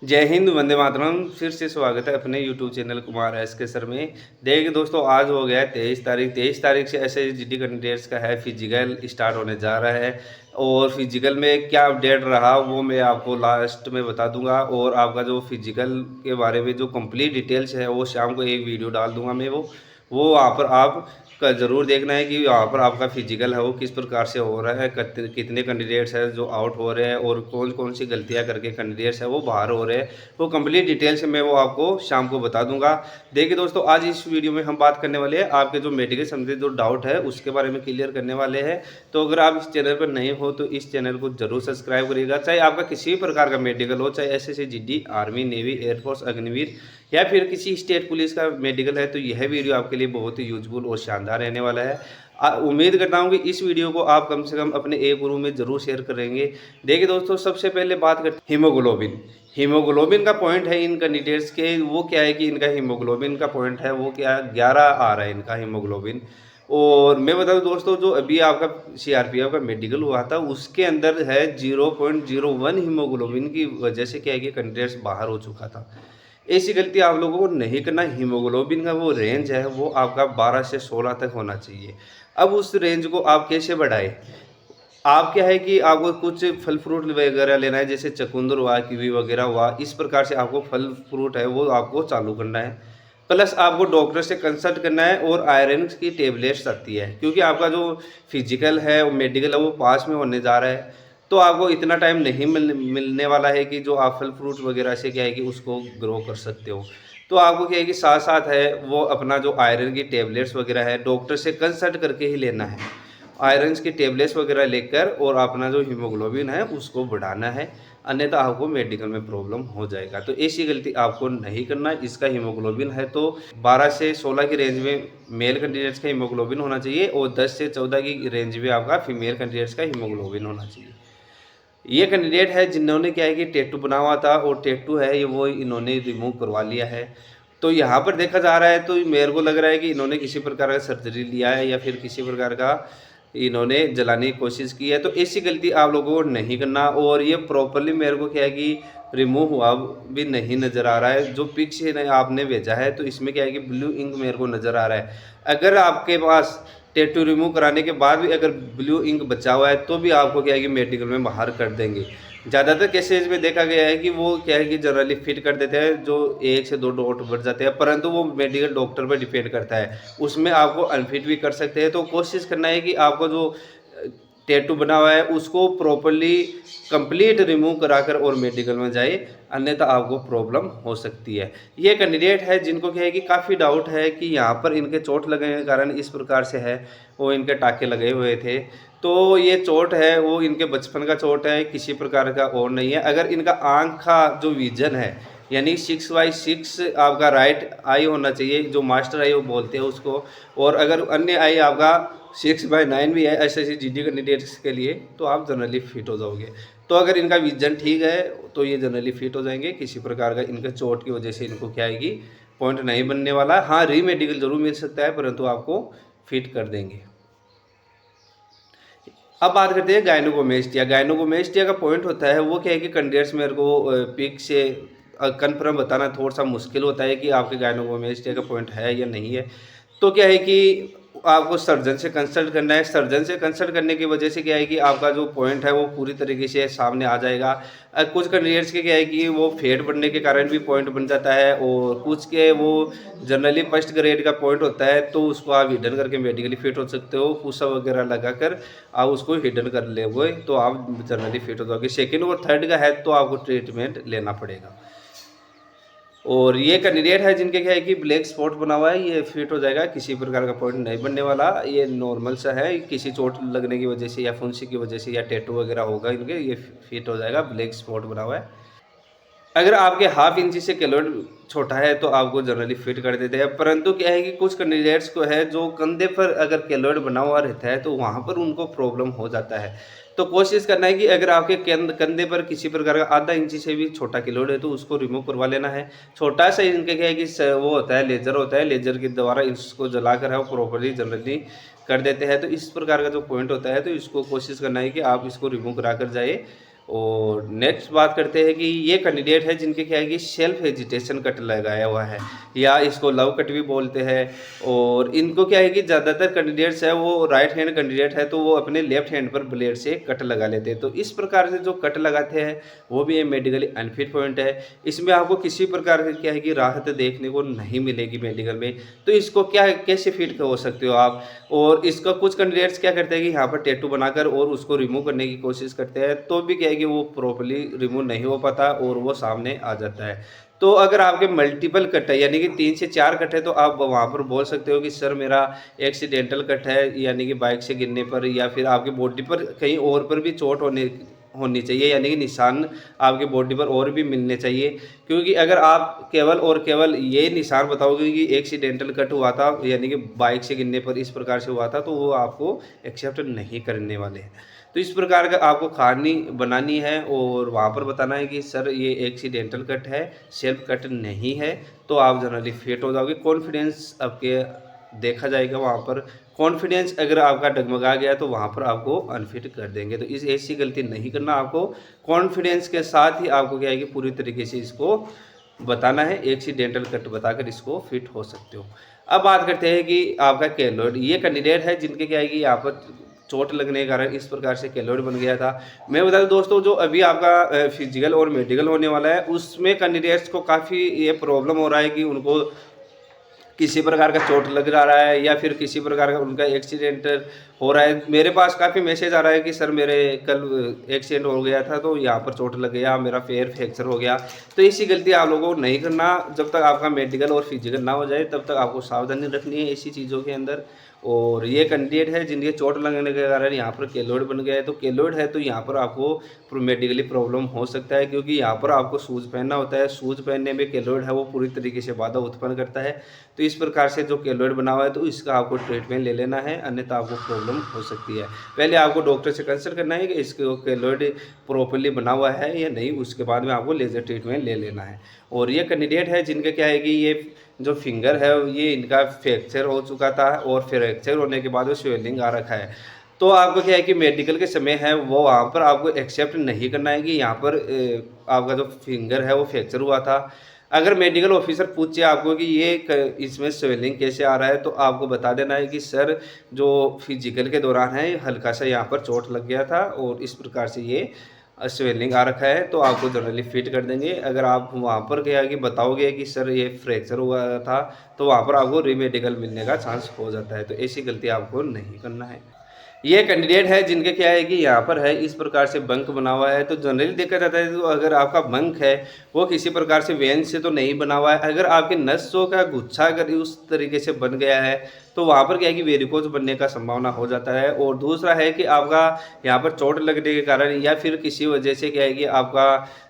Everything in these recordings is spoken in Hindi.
जय हिंद, वंदे मातरम। फिर से स्वागत है अपने यूट्यूब चैनल कुमार एस के सर में। देखिए दोस्तों, आज हो गया है 23 तारीख। 23 तारीख से SSGD कैंडिडेट्स का है फिजिकल स्टार्ट होने जा रहा है। और फिजिकल में क्या अपडेट रहा वो मैं आपको लास्ट में बता दूंगा। और आपका जो फिजिकल के बारे में जो कंप्लीट डिटेल्स है वो शाम को एक वीडियो डाल दूंगा मैं। वो वहाँ पर आप का ज़रूर देखना है कि यहाँ पर आपका फिजिकल है वो किस प्रकार से हो रहा है, कितने कैंडिडेट्स हैं जो आउट हो रहे हैं और कौन कौन सी गलतियाँ करके कैंडिडेट्स हैं वो बाहर हो रहे हैं। वो कंप्लीट डिटेल से मैं वो आपको शाम को बता दूंगा। देखिए दोस्तों, आज इस वीडियो में हम बात करने वाले हैं आपके जो मेडिकल संबंधित जो डाउट है उसके बारे में क्लियर करने वाले हैं। तो अगर आप इस चैनल पर नए हो तो इस चैनल को जरूर सब्सक्राइब करिएगा। चाहे आपका किसी भी प्रकार का मेडिकल हो, चाहे SSGD, army, navy, air force, Agniveer या फिर किसी स्टेट पुलिस का मेडिकल है, तो यह वीडियो आपके लिए बहुत ही यूजफुल और शानदार रहने वाला है। उम्मीद करता हूं कि इस वीडियो को आप कम से कम अपने एक ग्रुप में जरूर शेयर करेंगे। देखिए दोस्तों, सबसे पहले बात करते हैं हीमोग्लोबिन। हीमोग्लोबिन का पॉइंट है इन कैंडिडेट्स के, वो क्या है कि इनका हीमोग्लोबिन का पॉइंट है वो क्या 11 आ रहा है इनका हीमोग्लोबिन। और मैं बता दूं दोस्तों, जो अभी आपका CRPF का मेडिकल हुआ था उसके अंदर है 0.01 हीमोग्लोबिन की वजह से क्या है कि कैंडिडेट्स बाहर हो चुका था। ऐसी गलती आप लोगों को नहीं करना। हीमोग्लोबिन का वो रेंज है वो आपका 12 से 16 तक होना चाहिए। अब उस रेंज को आप कैसे बढ़ाएं? आप क्या है कि आपको कुछ फल फ्रूट वगैरह लेना है, जैसे चकुंदर हुआ, कीवी वगैरह हुआ, इस प्रकार से आपको फल फ्रूट है वो आपको चालू करना है। प्लस आपको डॉक्टर से कंसल्ट करना है और आयरन की टेबलेट्स आती है, क्योंकि आपका जो फिजिकल है और मेडिकल है वो पास में होने जा रहा है। तो आपको इतना टाइम नहीं मिलने वाला है कि जो आप फल फ्रूट वगैरह से क्या है कि उसको ग्रो कर सकते हो। तो आपको क्या है कि साथ साथ है वो अपना जो आयरन की टेबलेट्स वगैरह है डॉक्टर से कंसल्ट करके ही लेना है। आयरन्स की टेबलेट्स वगैरह लेकर और अपना जो हीमोग्लोबिन है उसको बढ़ाना है, अन्यथा आपको मेडिकल में प्रॉब्लम हो जाएगा। तो ऐसी गलती आपको नहीं करना। इसका हीमोग्लोबिन है तो 12 से 16 की रेंज में मेल कैंडिडेट्स का हीमोग्लोबिन होना चाहिए और 10 से 14 की रेंज में आपका फीमेल कैंडिडेट्स का हीमोग्लोबिन होना चाहिए। ये कैंडिडेट है जिन्होंने क्या है कि टैटू बना हुआ था और टैटू है ये वो इन्होंने रिमूव करवा लिया है। तो यहाँ पर देखा जा रहा है तो मेरे को लग रहा है कि इन्होंने किसी प्रकार का सर्जरी लिया है या फिर किसी प्रकार का इन्होंने जलाने की कोशिश की है। तो ऐसी गलती आप लोगों को नहीं करना। और ये प्रॉपरली मेरे को क्या है कि रिमूव हुआ भी नहीं नज़र आ रहा है। जो पिक्स आपने भेजा है तो इसमें क्या है कि ब्लू इंक मेरे को नज़र आ रहा है। अगर आपके पास टैटू रिमूव कराने के बाद भी अगर ब्लू इंक बचा हुआ है तो भी आपको क्या है कि मेडिकल में बाहर कर देंगे। ज़्यादातर केसेज में देखा गया है कि वो क्या है कि जनरली फिट कर देते हैं, जो 1 से 2 डॉट बढ़ जाते हैं, परंतु वो मेडिकल डॉक्टर पर डिपेंड करता है। उसमें आपको अनफिट भी कर सकते हैं। तो कोशिश करना है कि आपको जो टैटू बना हुआ है उसको प्रॉपरली कंप्लीट रिमूव कराकर और मेडिकल में जाए, अन्यथा आपको प्रॉब्लम हो सकती है। ये कैंडिडेट है जिनको क्या है कि काफ़ी डाउट है कि यहाँ पर इनके चोट लगने के कारण इस प्रकार से है, वो इनके टाके लगे हुए थे। तो ये चोट है वो इनके बचपन का चोट है, किसी प्रकार का और नहीं है। अगर इनका आँख का जो विजन है यानी 6/6 आपका राइट आई होना चाहिए, जो मास्टर आई वो बोलते हैं उसको। और अगर अन्य आई आपका 6/9 भी है SSGD कैंडिडेट्स के लिए, तो आप जनरली फिट हो जाओगे। तो अगर इनका विजन ठीक है तो ये जनरली फिट हो जाएंगे। किसी प्रकार का इनके चोट की वजह से इनको क्या आएगी, पॉइंट नहीं बनने वाला। हाँ, रीमेडिकल जरूर मिल सकता है परंतु आपको फिट कर देंगे। अब बात करते हैं गायनोकोमेस्टिया। गायनोकोमेस्टिया का पॉइंट होता है वो क्या है कि कैंडिडेट्स मेरे को पिक से कन्फर्म बताना थोड़ा सा मुश्किल होता है कि आपके गायनोकोमेस्टिया का पॉइंट है या नहीं है। तो क्या है कि आपको सर्जन से कंसल्ट करना है। सर्जन से कंसल्ट करने की वजह से क्या है कि आपका जो पॉइंट है वो पूरी तरीके से सामने आ जाएगा। कुछ कैंडिडेट्स के क्या है कि वो फेड बढ़ने के कारण भी पॉइंट बन जाता है, और कुछ के वो जनरली फर्स्ट ग्रेड का पॉइंट होता है तो उसको आप हिडन करके मेडिकली फिट हो सकते हो। पुशअप वगैरह लगाकर आप उसको हिडन कर लेंगे तो आप जनरली फिट हो जाओगे। सेकेंड और थर्ड का है तो आपको ट्रीटमेंट लेना पड़ेगा। और ये कैंडिडेट है जिनके क्या है कि ब्लैक स्पॉट बना हुआ है, ये फिट हो जाएगा, किसी प्रकार का पॉइंट नहीं बनने वाला। ये नॉर्मल सा है, किसी चोट लगने की वजह से या फुंसी की वजह से या टैटू वगैरह होगा इनके, ये फिट हो जाएगा। ब्लैक स्पॉट बना हुआ है। अगर आपके ½ इंची से केलोइड छोटा है तो आपको जनरली फिट कर देते हैं, परंतु क्या है कि कुछ कैंडिडेट्स को है जो कंधे पर अगर केलोइड बना हुआ रहता है तो वहाँ पर उनको प्रॉब्लम हो जाता है। तो कोशिश करना है कि अगर आपके कंधे पर किसी प्रकार का ½ इंची से भी छोटा केलोइड है तो उसको रिमूव करवा लेना है। छोटा सा इनके क्या है कि वो होता है लेजर होता है, लेजर के द्वारा इसको जलाकर है वो प्रॉपरली जनरली कर देते हैं। तो इस प्रकार का जो पॉइंट होता है तो इसको कोशिश करना है कि आप इसको रिमूव करा कर जाए। और नेक्स्ट बात करते हैं कि ये कैंडिडेट है जिनके क्या है कि सेल्फ हेजिटेशन कट लगाया हुआ है, या इसको लव कट भी बोलते हैं। और इनको क्या है कि ज़्यादातर कैंडिडेट्स है वो राइट हैंड कैंडिडेट है, तो वो अपने लेफ्ट हैंड पर ब्लेड से कट लगा लेते हैं। तो इस प्रकार से जो कट लगाते हैं वो भी एक मेडिकली अनफिट पॉइंट है। इसमें आपको किसी प्रकार की क्या है कि राहत देखने को नहीं मिलेगी मेडिकल में। तो इसको क्या कैसे फिट हो सकते हो आप। और इसका कुछ कैंडिडेट्स क्या करते हैं कि यहाँ पर टैटू बनाकर और उसको रिमूव करने की कोशिश करते हैं, तो भी क्या है कि वो प्रॉपर्ली रिमूव नहीं हो पाता और वो सामने आ जाता है। तो अगर आपके मल्टीपल कट है, यानी कि 3 से 4 कट है, तो आप वहाँ पर बोल सकते हो कि सर मेरा एक्सीडेंटल कट है, यानी कि बाइक से गिरने पर या फिर आपकी बॉडी पर कहीं और पर भी चोट होनी चाहिए, यानी कि निशान आपकी बॉडी पर और भी मिलने चाहिए। क्योंकि अगर आप केवल और केवल ये निशान बताओगे कि एक्सीडेंटल कट हुआ था, यानी कि बाइक से गिरने पर इस प्रकार से हुआ था, तो वो आपको एक्सेप्ट नहीं करने वाले हैं। तो इस प्रकार का आपको कहानी बनानी है और वहाँ पर बताना है कि सर ये एक्सीडेंटल कट है, सेल्फ कट नहीं है, तो आप जनरली फिट हो जाओगे। कॉन्फिडेंस आपके देखा जाएगा वहाँ पर। कॉन्फिडेंस अगर आपका डगमगा गया तो वहाँ पर आपको अनफिट कर देंगे। तो इस ऐसी गलती नहीं करना आपको। कॉन्फिडेंस के साथ ही आपको क्या है कि पूरी तरीके से इसको बताना है, एक्सीडेंटल कट बताकर इसको फिट हो सकते हो। अब बात करते हैं कि आपका केलॉइड, ये कैंडिडेट है जिनके क्या है कि यहाँ पर चोट लगने के कारण इस प्रकार से केलॉइड बन गया था। मैं बता दूं दोस्तों, जो अभी आपका फिजिकल और मेडिकल होने वाला है उसमें कैंडिडेट्स को काफ़ी ये प्रॉब्लम हो रहा है कि उनको किसी प्रकार का चोट लग रहा है या फिर किसी प्रकार का उनका एक्सीडेंट हो रहा है। मेरे पास काफ़ी मैसेज आ रहा है कि सर मेरे कल एक्सीडेंट हो गया था, तो यहाँ पर चोट लग गया, मेरा पैर फ्रैक्चर हो गया। तो ऐसी गलती आप लोगों को नहीं करना। जब तक आपका मेडिकल और फिजिकल ना हो जाए तब तक आपको सावधानी रखनी है ऐसी चीज़ों के अंदर। और ये कैंडिडेट है जिनके चोट लगने के कारण यहाँ पर केलॉइड बन गया है। तो केलॉइड है तो यहाँ पर आपको मेडिकली प्रॉब्लम हो सकता है, क्योंकि यहाँ पर आपको शूज़ पहनना होता है। शूज़ पहनने में केलॉइड है वो पूरी तरीके से बाधा उत्पन्न करता है। तो इस प्रकार से जो केलॉइड बना हुआ है तो इसका आपको ट्रीटमेंट ले लेना है, अन्यथा आपको प्रॉब्लम हो सकती है। पहले आपको डॉक्टर से कंसल्ट करना है कि इसको केलॉइड प्रॉपर्ली बना हुआ है या नहीं, उसके बाद में आपको लेज़र ट्रीटमेंट ले लेना है। और ये कैंडिडेट है जिनका क्या है कि ये जो फिंगर है ये इनका फ्रैक्चर हो चुका था और फ्रैक्चर होने के बाद वो स्वेलिंग आ रखा है। तो आपको क्या है कि मेडिकल के समय है वो वहाँ पर आपको एक्सेप्ट नहीं करना है कि यहाँ पर आपका जो फिंगर है वो फ्रैक्चर हुआ था। अगर मेडिकल ऑफिसर पूछे आपको कि ये इसमें स्वेलिंग कैसे आ रहा है, तो आपको बता देना है कि सर जो फिजिकल के दौरान है हल्का सा यहाँ पर चोट लग गया था और इस प्रकार से ये स्वेलिंग आ रखा है, तो आपको जनरली फिट कर देंगे। अगर आप वहाँ पर क्या कि बताओगे कि सर ये फ्रैक्चर हुआ था, तो वहाँ पर आपको रीमेडिकल मिलने का चांस हो जाता है। तो ऐसी गलती आपको नहीं करना है। ये कैंडिडेट है जिनके क्या है कि यहाँ पर है इस प्रकार से बंक बना हुआ है। तो जनरली देखा जाता है तो अगर आपका बंक है वो किसी प्रकार से वेन से तो नहीं बना हुआ है। अगर आपके नसों का गुच्छा अगर उस तरीके से बन गया है तो वहाँ पर क्या है कि वेरिकोज बनने का संभावना हो जाता है। और दूसरा है कि आपका यहाँ पर चोट लगने के कारण या फिर किसी वजह से क्या है कि आपका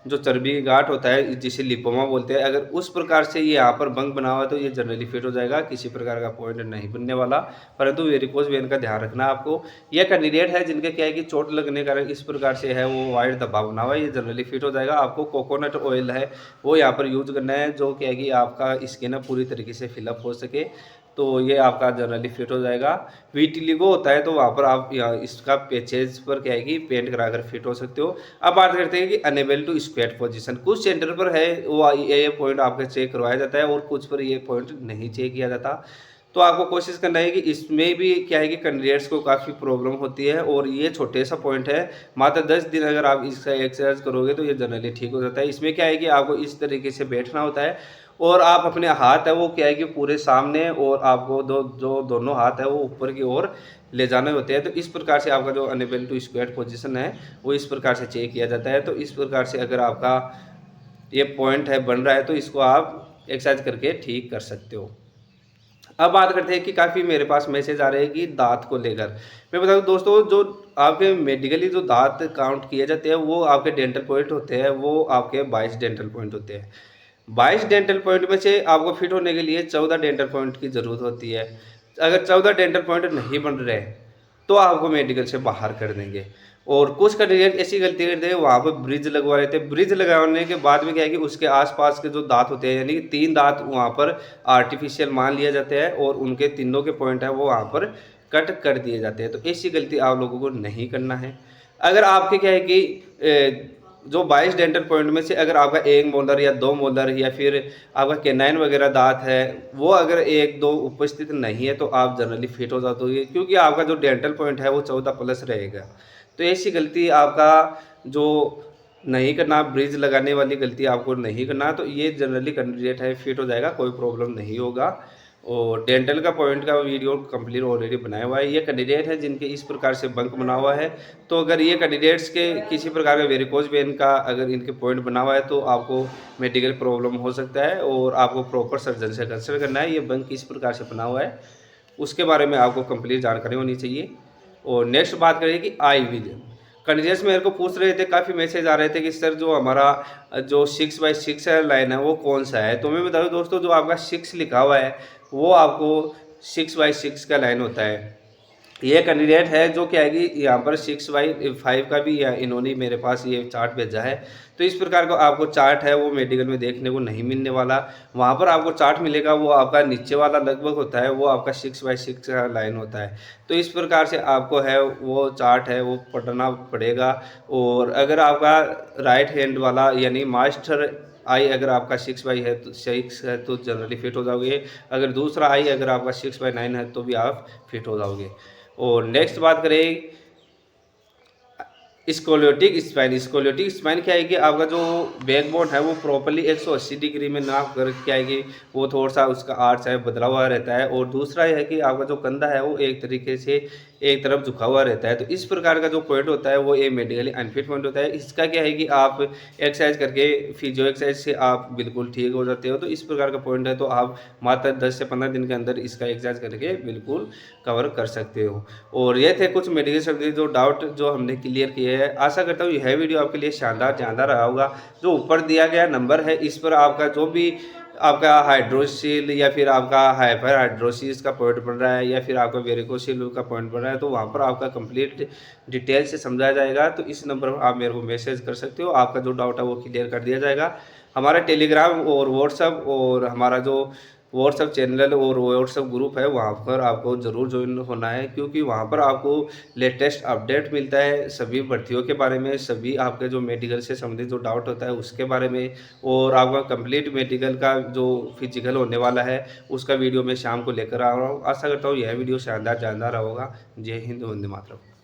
जो चर्बी गांठ होता है जिसे लिपोमा बोलते हैं, अगर उस प्रकार से ये यहाँ पर बंक बना हुआ है तो ये जनरली फिट हो जाएगा, किसी प्रकार का पॉइंट नहीं बनने वाला। परंतु वेरिकोज वेन का ध्यान रखना आपको। यह कैंडिडेट है जिनके क्या है कि चोट लगने के कारण इस प्रकार से है वो वाइड धब्बा बना हुआ है, ये जनरली फिट हो जाएगा। आपको कोकोनट ऑयल है वो यहाँ पर यूज करना है, जो क्या है कि आपका स्किन पूरी तरीके से फिलअप हो सके, तो ये आपका जनरली फिट हो जाएगा। वीटिलिगो होता है तो वहाँ पर आप इसका पेचेज पर क्या है कि पेंट कराकर फिट हो सकते हो। अब बात करते हैं कि अनेबल टू स्क्वाट पोजीशन। कुछ सेंटर पर है वो ये पॉइंट आपका चेक करवाया जाता है और कुछ पर ये पॉइंट नहीं चेक किया जाता। तो आपको कोशिश करना है कि इसमें भी क्या है कि कैंडिडेट्स को काफ़ी प्रॉब्लम होती है और ये छोटे सा पॉइंट है। मात्र 10 दिन अगर आप इसका एक्सरसाइज करोगे तो ये जनरली ठीक हो जाता है। इसमें क्या है कि आपको इस तरीके से बैठना होता है और आप अपने हाथ है वो क्या है कि पूरे सामने और आपको दोनों हाथ है वो ऊपर की ओर ले जाने होते हैं। तो इस प्रकार से आपका जो अनेबल टू स्क्वाट पोजीशन है वो इस प्रकार से चेक किया जाता है। तो इस प्रकार से अगर आपका ये पॉइंट है बन रहा है तो इसको आप एक्सरसाइज करके ठीक कर सकते हो। अब बात करते हैं कि काफ़ी मेरे पास मैसेज आ रहे हैं कि दांत को लेकर। मैं बता दूं दोस्तों, जो आपके मेडिकली जो दांत काउंट किए जाते हैं वो आपके डेंटल पॉइंट होते हैं, वो आपके 22 डेंटल पॉइंट होते हैं। 22 डेंटल पॉइंट में से आपको फिट होने के लिए 14 डेंटल पॉइंट की ज़रूरत होती है। अगर 14 डेंटल पॉइंट नहीं बन रहे तो आपको मेडिकल से बाहर कर देंगे। और कुछ कैंडिडेट ऐसी गलती करते हैं वहाँ पर ब्रिज लगवा लेते हैं। ब्रिज लगाने के बाद में क्या है कि उसके आसपास के जो दांत होते हैं, यानी कि 3 दांत वहाँ पर आर्टिफिशियल मान लिया जाते हैं और उनके तीनों के पॉइंट है वो वहाँ पर कट कर दिए जाते हैं। तो ऐसी गलती आप लोगों को नहीं करना है। अगर आपके क्या है कि जो 22 डेंटल पॉइंट में से अगर आपका 1 मोलर या 2 मोलर या फिर आपका कैनाइन वगैरह दांत है, वो अगर 1-2 उपस्थित नहीं है तो आप जनरली फिट हो जाते हो, क्योंकि आपका जो डेंटल पॉइंट है वो 14 प्लस रहेगा। तो ऐसी गलती आपका जो नहीं करना, ब्रिज लगाने वाली गलती आपको नहीं करना, तो ये जनरली कैंडिडेट है फिट हो जाएगा, कोई प्रॉब्लम नहीं होगा। और डेंटल का पॉइंट का वीडियो कंप्लीट ऑलरेडी बनाया हुआ है। ये कैंडिडेट है जिनके इस प्रकार से बंक बना हुआ है। तो अगर ये कैंडिडेट्स के किसी प्रकार का वेरिकोज वेन का अगर इनके पॉइंट बना हुआ है तो आपको मेडिकल प्रॉब्लम हो सकता है और आपको प्रॉपर सर्जन से कंसल्ट करना है। ये बंक किस प्रकार से बना हुआ है उसके बारे में आपको कंप्लीट जानकारी होनी चाहिए। और नेक्स्ट बात करें कि आई विजन, कैंडिडेट्स मेरे को पूछ रहे थे, काफ़ी मैसेज आ रहे थे कि सर जो हमारा जो 6x6 लाइन है वो कौन सा है। तो मैं बता दूं दोस्तों, जो आपका 6 लिखा हुआ है वो आपको 6x6 का लाइन होता है। ये कैंडिडेट है जो क्या है कि यहाँ पर 6/5 का भी इन्होंने मेरे पास ये चार्ट भेजा है। तो इस प्रकार का आपको चार्ट है वो मेडिकल में देखने को नहीं मिलने वाला। वहाँ पर आपको चार्ट मिलेगा वो आपका नीचे वाला लगभग होता है, वो आपका 6x6 का लाइन होता है। तो इस प्रकार से आपको है वो चार्ट है वो पढ़ना पड़ेगा। और अगर आपका राइट हैंड वाला यानी मास्टर आई अगर आपका 6 है तो जनरली फिट हो जाओगे। अगर दूसरा आई अगर आपका 6/9 है तो भी आप फिट हो जाओगे। और नेक्स्ट बात करें स्कोलियोटिक स्पाइन। स्कोलियोटिक स्पाइन क्या है कि आपका जो बैकबोन है वो प्रॉपर्ली 180 डिग्री में ना कर क्या है कि वो थोड़ा सा उसका आर्च है बदला हुआ रहता है। और दूसरा है कि आपका जो कंधा है वो एक तरीके से एक तरफ झुका हुआ रहता है। तो इस प्रकार का जो पॉइंट होता है वो एक मेडिकली अनफिट पॉइंट होता है। इसका क्या है कि आप एक्सरसाइज करके फिजियो एक्सरसाइज से आप बिल्कुल ठीक हो जाते हो। तो इस प्रकार का पॉइंट है तो आप मात्र 10 से 15 दिन के अंदर इसका एक्सरसाइज करके बिल्कुल कवर कर सकते हो। और ये थे कुछ मेडिकल संबंधी जो डाउट जो हमने क्लियर किए हैं। आशा करता हूँ यह वीडियो आपके लिए शानदार जानदार रहा होगा। जो ऊपर दिया गया नंबर है इस पर आपका जो भी आपका हाइड्रोसील या फिर आपका हाइपर हाइड्रोसिस का पॉइंट बन रहा है या फिर आपका वेरिकोसिल का पॉइंट बन रहा है तो वहाँ पर आपका कंप्लीट डिटेल से समझाया जाएगा। तो इस नंबर पर आप मेरे को मैसेज कर सकते हो, आपका जो डाउट है वो क्लियर कर दिया जाएगा। हमारा टेलीग्राम और व्हाट्सअप और हमारा जो व्हाट्सअप चैनल और व्हाट्सअप ग्रुप है वहाँ पर आपको ज़रूर ज्वाइन होना है, क्योंकि वहाँ पर आपको लेटेस्ट अपडेट मिलता है सभी भर्तियों के बारे में, सभी आपके जो मेडिकल से संबंधित जो डाउट होता है उसके बारे में। और आपका कंप्लीट मेडिकल का जो फिजिकल होने वाला है उसका वीडियो मैं शाम को लेकर आ रहा हूँ। आशा करता हूँ यह वीडियो शानदार जानदार होगा। जय हिंद, वंदे मातरम।